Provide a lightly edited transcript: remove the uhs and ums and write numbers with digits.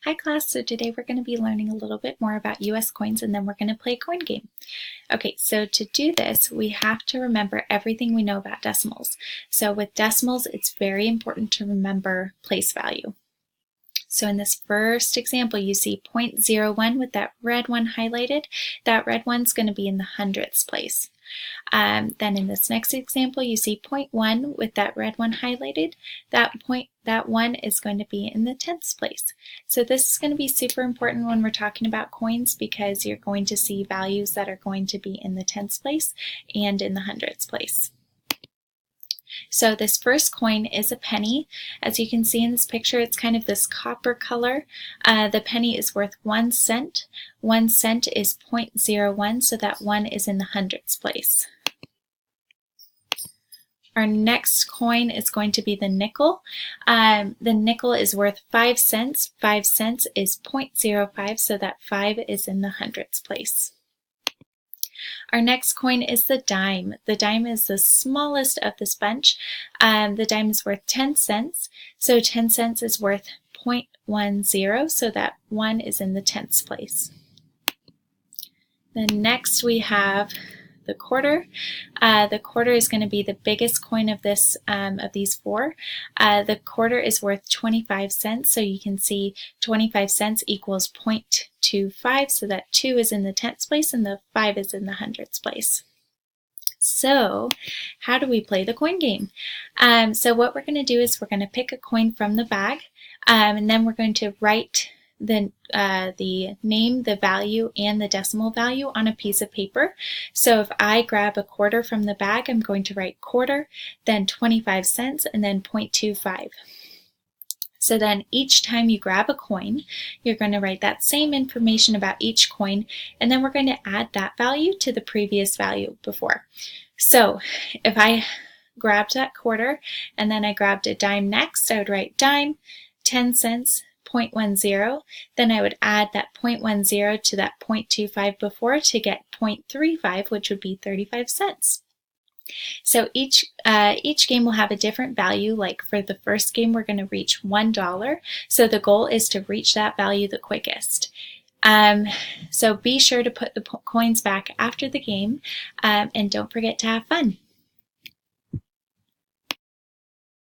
Hi class, so today we're going to be learning a little bit more about US coins and then we're going to play a coin game. Okay, so to do this, we have to remember everything we know about decimals. So with decimals, it's very important to remember place value. So in this first example, you see 0.01 with that red one highlighted. That red one's going to be in the hundredths place. Then in this next example, you see 0.1 with that red one highlighted. That one is going to be in the tenths place. So this is going to be super important when we're talking about coins because you're going to see values that are going to be in the tenths place and in the hundredths place. So this first coin is a penny. As you can see in this picture, it's kind of this copper color. The penny is worth 1 cent. 1 cent is 0.01, so that 1 is in the hundredths place. Our next coin is going to be the nickel. The nickel is worth 5 cents. 5 cents is 0.05, so that 5 is in the hundredths place. Our next coin is the dime. The dime is the smallest of this bunch. The dime is worth 10 cents, so 10 cents is worth 0.10, so that 1 is in the tenths place. Then next we have the quarter. The quarter is going to be the biggest coin of this of these four. The quarter is worth 25 cents, so you can see 25 cents equals 0.25, so that 2 is in the tenths place and the 5 is in the hundredths place. So how do we play the coin game? So what we're going to do is we're going to pick a coin from the bag, and then we're going to write the name, the value, and the decimal value on a piece of paper. So if I grab a quarter from the bag, I'm going to write quarter, then 25 cents, and then 0.25. So then each time you grab a coin, you're going to write that same information about each coin, and then we're going to add that value to the previous value before. So if I grabbed that quarter and then I grabbed a dime next, I would write dime, 10 cents, 0.10, then I would add that 0.10 to that 0.25 before to get 0.35, which would be 35 cents. So each game will have a different value. Like for the first game, we're going to reach $1. So the goal is to reach that value the quickest. So be sure to put the coins back after the game, and don't forget to have fun.